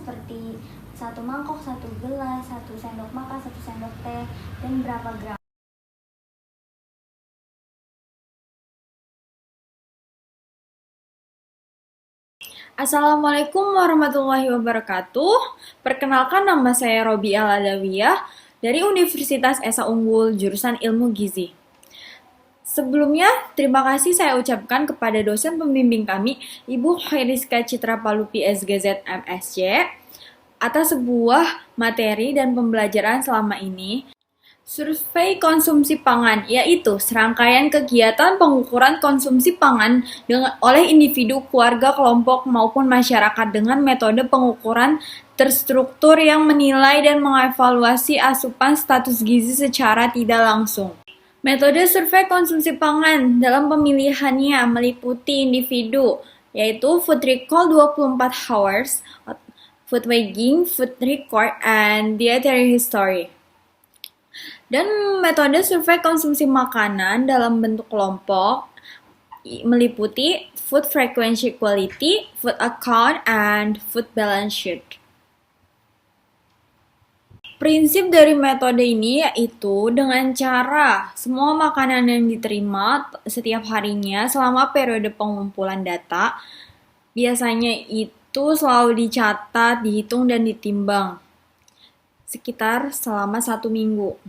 seperti 1 mangkok, 1 gelas, 1 sendok makan, 1 sendok teh, dan berapa gram. Assalamualaikum warahmatullahi wabarakatuh. Perkenalkan, nama saya Robi Al-Adawiyah dari Universitas Esa Unggul jurusan Ilmu Gizi. Sebelumnya, terima kasih saya ucapkan kepada dosen pembimbing kami, Ibu Khairiska Citra Palupi SGZ MSc, atas sebuah materi dan pembelajaran selama ini. Survei konsumsi pangan, yaitu serangkaian kegiatan pengukuran konsumsi pangan oleh individu, keluarga, kelompok, maupun masyarakat dengan metode pengukuran terstruktur yang menilai dan mengevaluasi asupan status gizi secara tidak langsung. Metode survei konsumsi pangan dalam pemilihannya meliputi individu, yaitu food recall 24 hours, food weighing, food record, and dietary history. Dan metode survei konsumsi makanan dalam bentuk kelompok meliputi food frequency quality, food account, and food balance sheet. Prinsip dari metode ini yaitu dengan cara semua makanan yang diterima setiap harinya selama periode pengumpulan data biasanya itu selalu dicatat, dihitung, dan ditimbang sekitar selama 1 minggu.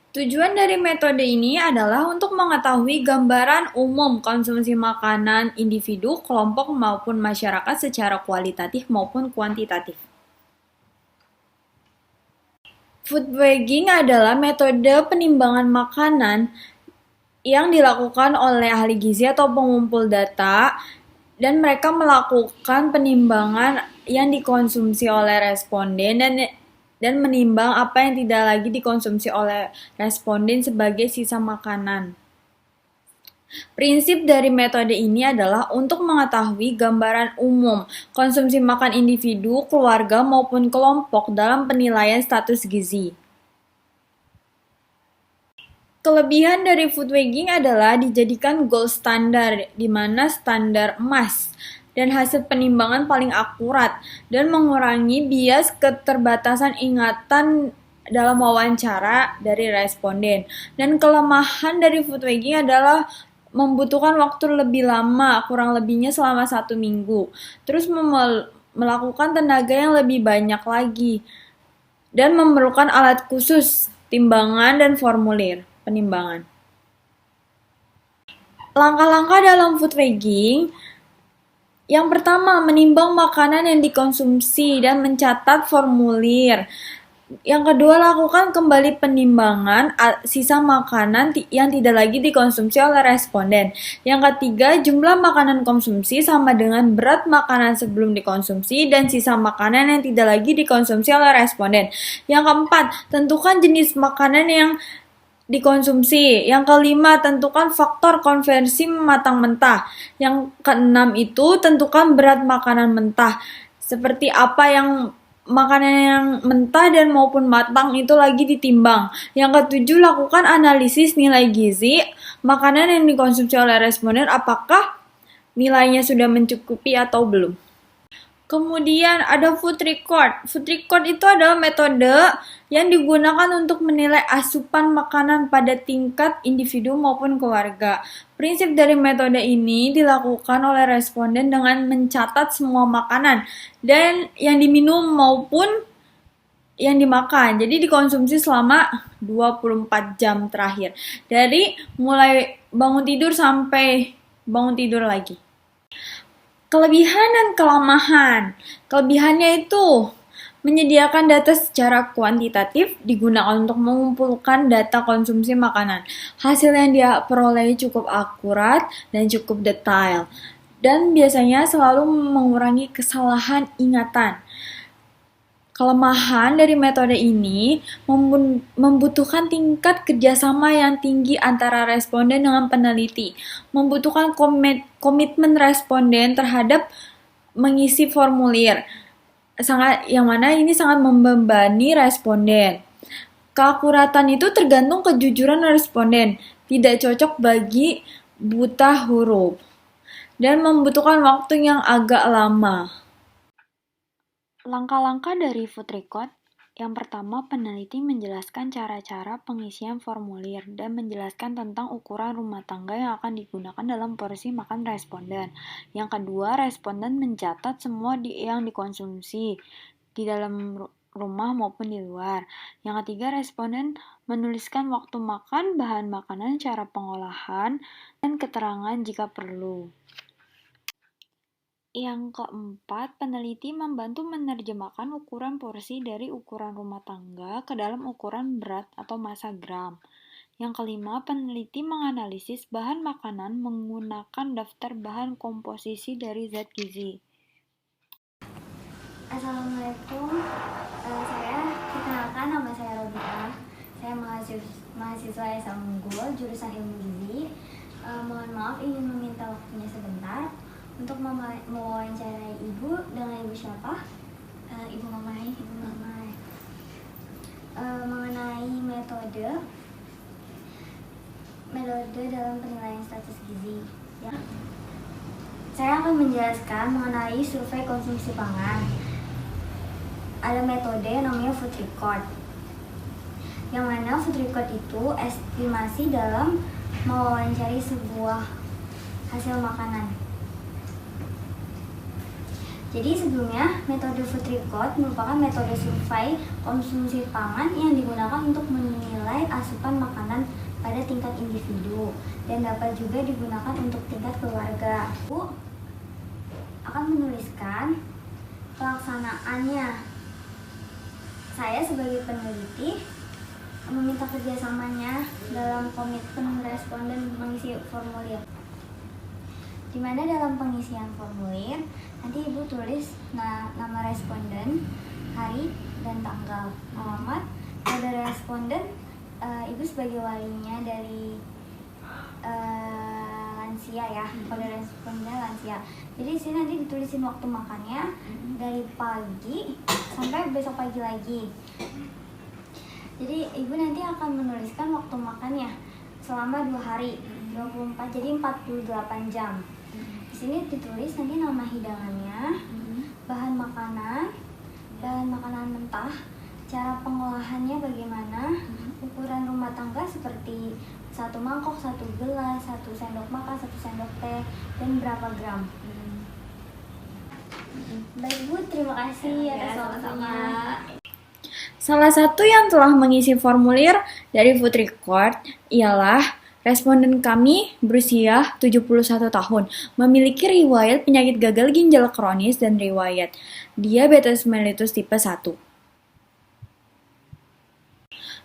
Tujuan dari metode ini adalah untuk mengetahui gambaran umum konsumsi makanan individu, kelompok, maupun masyarakat secara kualitatif maupun kuantitatif. Food weighing adalah metode penimbangan makanan yang dilakukan oleh ahli gizi atau pengumpul data, dan mereka melakukan penimbangan yang dikonsumsi oleh responden dan menimbang apa yang tidak lagi dikonsumsi oleh responden sebagai sisa makanan. Prinsip dari metode ini adalah untuk mengetahui gambaran umum konsumsi makan individu, keluarga, maupun kelompok dalam penilaian status gizi. Kelebihan dari food weighing adalah dijadikan gold standar, di mana standar emas, dan hasil penimbangan paling akurat, dan mengurangi bias keterbatasan ingatan dalam wawancara dari responden. Dan kelemahan dari food weighing adalah membutuhkan waktu lebih lama, kurang lebihnya selama 1 minggu. Terus melakukan tenaga yang lebih banyak lagi, dan memerlukan alat khusus, timbangan, dan formulir penimbangan. Langkah-langkah dalam food weighing: yang pertama, menimbang makanan yang dikonsumsi dan mencatat formulir. Yang kedua, lakukan kembali penimbangan sisa makanan yang tidak lagi dikonsumsi oleh responden. Yang ketiga, jumlah makanan konsumsi sama dengan berat makanan sebelum dikonsumsi dan sisa makanan yang tidak lagi dikonsumsi oleh responden. Yang keempat, tentukan jenis makanan yang dikonsumsi. Yang kelima, tentukan faktor konversi matang mentah. Yang keenam itu tentukan berat makanan mentah. Seperti apa yang makanan yang mentah dan maupun matang itu lagi ditimbang. Yang ketujuh, lakukan analisis nilai gizi makanan yang dikonsumsi oleh responden, apakah nilainya sudah mencukupi atau belum. Kemudian ada food record. Food record itu adalah metode yang digunakan untuk menilai asupan makanan pada tingkat individu maupun keluarga. Prinsip dari metode ini dilakukan oleh responden dengan mencatat semua makanan dan yang diminum maupun yang dimakan. Jadi dikonsumsi selama 24 jam terakhir. Dari mulai bangun tidur sampai bangun tidur lagi. Kelebihan dan kelemahan. Kelebihannya itu menyediakan data secara kuantitatif digunakan untuk mengumpulkan data konsumsi makanan. Hasil yang dia peroleh cukup akurat dan cukup detail, dan biasanya selalu mengurangi kesalahan ingatan. Kelemahan dari metode ini membutuhkan tingkat kerjasama yang tinggi antara responden dengan peneliti, membutuhkan komitmen responden terhadap mengisi formulir, yang mana ini sangat membebani responden. Keakuratan itu tergantung kejujuran responden, tidak cocok bagi buta huruf, dan membutuhkan waktu yang agak lama. Langkah-langkah dari food record. Yang pertama, peneliti menjelaskan cara-cara pengisian formulir dan menjelaskan tentang ukuran rumah tangga yang akan digunakan dalam porsi makan responden. Yang kedua, responden mencatat semua yang dikonsumsi di dalam rumah maupun di luar. Yang ketiga, responden menuliskan waktu makan, bahan makanan, cara pengolahan, dan keterangan jika perlu. Yang keempat, peneliti membantu menerjemahkan ukuran porsi dari ukuran rumah tangga ke dalam ukuran berat atau massa gram. Yang kelima, peneliti menganalisis bahan makanan menggunakan daftar bahan komposisi dari zat gizi. Assalamualaikum, perkenalkan nama saya Robita. Saya mahasiswa SMA Unggul, jurusan Ilmu Gizi. Mohon maaf ingin meminta waktunya sebentar untuk mewawancarai Ibu. Dengan Ibu siapa? Ibu Mamai. Mengenai metode dalam penilaian status gizi. Ya. Saya akan menjelaskan mengenai survei konsumsi pangan. Ada metode yang namanya food record. Yang mana food record itu estimasi dalam mewawancari sebuah hasil makanan. Jadi sebelumnya, metode food record merupakan metode survei konsumsi pangan yang digunakan untuk menilai asupan makanan pada tingkat individu dan dapat juga digunakan untuk tingkat keluarga. Bu akan menuliskan pelaksanaannya. Saya sebagai peneliti meminta kerjasamanya dalam komitmen responden mengisi formulir. Di mana dalam pengisian formulir nanti Ibu tulis nama responden, hari dan tanggal, alamat, kode responden, Ibu sebagai walinya dari lansia ya, kode responden lansia. Jadi di sini nanti ditulisin waktu makannya dari pagi sampai besok pagi lagi. Jadi Ibu nanti akan menuliskan waktu makannya selama 2 hari, 24, jadi 48 jam. Di sini ditulis nanti nama hidangannya, bahan makanan mentah, cara pengolahannya bagaimana, ukuran rumah tangga seperti 1 mangkok, 1 gelas, 1 sendok makan, 1 sendok teh, dan berapa gram. Baik Bu, terima kasih atas waktunya. Salah satu yang telah mengisi formulir dari food record ialah responden kami berusia 71 tahun, memiliki riwayat penyakit gagal ginjal kronis dan riwayat diabetes mellitus tipe 1.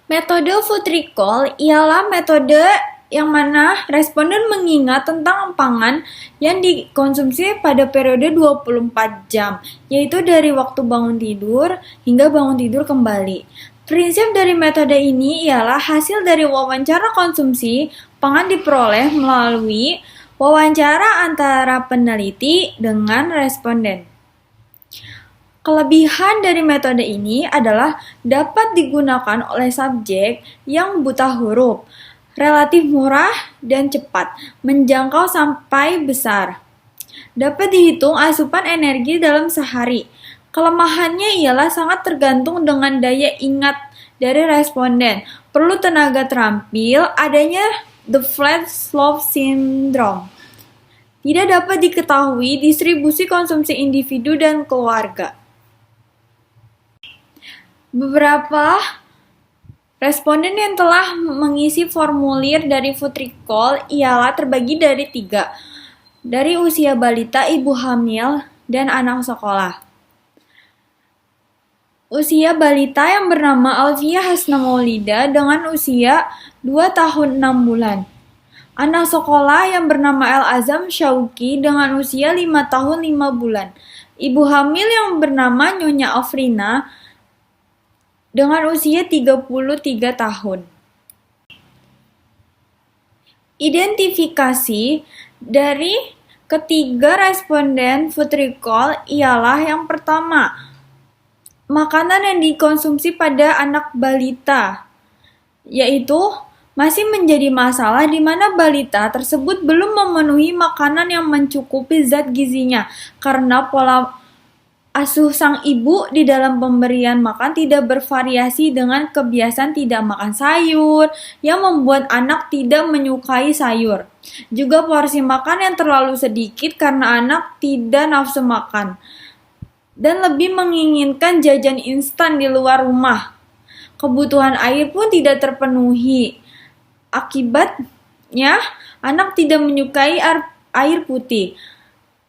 Metode food recall ialah metode yang mana responden mengingat tentang pangan yang dikonsumsi pada periode 24 jam, yaitu dari waktu bangun tidur hingga bangun tidur kembali. Prinsip dari metode ini ialah hasil dari wawancara konsumsi pangan diperoleh melalui wawancara antara peneliti dengan responden. Kelebihan dari metode ini adalah dapat digunakan oleh subjek yang buta huruf, relatif murah dan cepat, menjangkau sampai besar. Dapat dihitung asupan energi dalam sehari. Kelemahannya ialah sangat tergantung dengan daya ingat dari responden. Perlu tenaga terampil, adanya the flat slope syndrome. Tidak dapat diketahui distribusi konsumsi individu dan keluarga. Beberapa responden yang telah mengisi formulir dari food recall ialah terbagi dari 3. Dari usia balita, ibu hamil, dan anak sekolah. Usia balita yang bernama Alfia Hasna Maulida dengan usia 2 tahun 6 bulan. Anak sekolah yang bernama El Azam Syauki dengan usia 5 tahun 5 bulan. Ibu hamil yang bernama Nyonya Afrina dengan usia 33 tahun. Identifikasi dari ketiga responden food recall ialah yang pertama, makanan yang dikonsumsi pada anak balita, yaitu masih menjadi masalah di mana balita tersebut belum memenuhi makanan yang mencukupi zat gizinya karena pola asuh sang ibu di dalam pemberian makan tidak bervariasi dengan kebiasaan tidak makan sayur yang membuat anak tidak menyukai sayur. Juga porsi makan yang terlalu sedikit karena anak tidak nafsu makan dan lebih menginginkan jajan instan di luar rumah. Kebutuhan air pun tidak terpenuhi. Akibatnya, anak tidak menyukai air putih.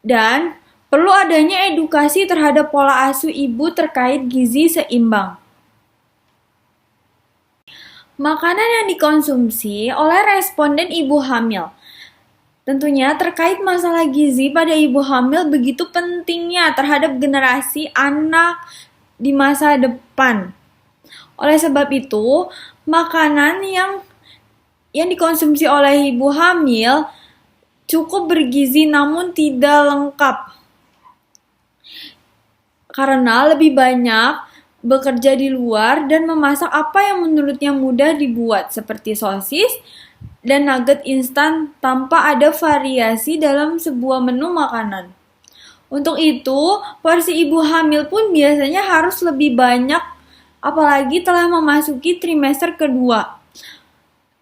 Dan perlu adanya edukasi terhadap pola asuh ibu terkait gizi seimbang. Makanan yang dikonsumsi oleh responden ibu hamil. Tentunya terkait masalah gizi pada ibu hamil begitu pentingnya terhadap generasi anak di masa depan. Oleh sebab itu, makanan yang dikonsumsi oleh ibu hamil cukup bergizi namun tidak lengkap. Karena lebih banyak bekerja di luar dan memasak apa yang menurutnya mudah dibuat, seperti sosis dan nugget instan tanpa ada variasi dalam sebuah menu makanan. Untuk itu, porsi ibu hamil pun biasanya harus lebih banyak, apalagi telah memasuki trimester kedua.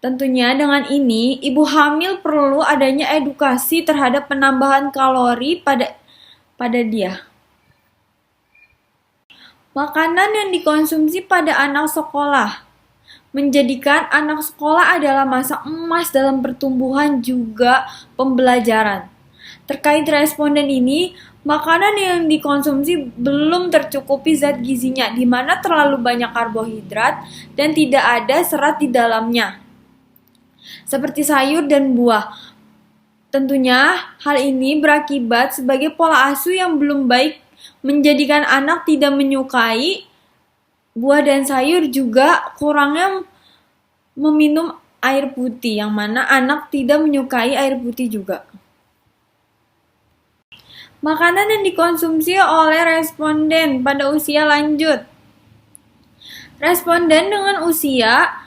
Tentunya dengan ini, ibu hamil perlu adanya edukasi terhadap penambahan kalori pada dia. Makanan yang dikonsumsi pada anak sekolah menjadikan anak sekolah adalah masa emas dalam pertumbuhan juga pembelajaran. Terkait responden ini, makanan yang dikonsumsi belum tercukupi zat gizinya, di mana terlalu banyak karbohidrat dan tidak ada serat di dalamnya, seperti sayur dan buah. Tentunya, hal ini berakibat sebagai pola asuh yang belum baik, menjadikan anak tidak menyukai buah dan sayur, juga kurangnya meminum air putih, yang mana anak tidak menyukai air putih juga. Makanan yang dikonsumsi oleh responden pada usia lanjut. Responden dengan usia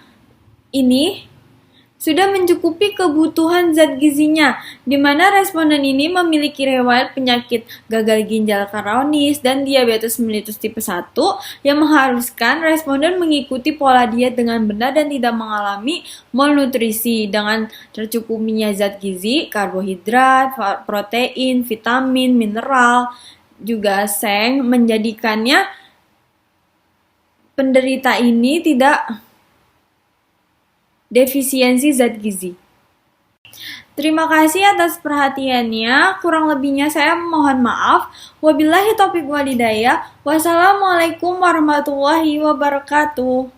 ini sudah mencukupi kebutuhan zat gizinya, di mana responden ini memiliki riwayat penyakit gagal ginjal kronis dan diabetes mellitus tipe 1 yang mengharuskan responden mengikuti pola diet dengan benar dan tidak mengalami malnutrisi dengan tercukupinya zat gizi, karbohidrat, protein, vitamin, mineral, juga seng, menjadikannya penderita ini tidak defisiensi zat gizi. Terima kasih atas perhatiannya. Kurang lebihnya saya mohon maaf. Wabillahi taufiq walhidayah. Wassalamualaikum warahmatullahi wabarakatuh.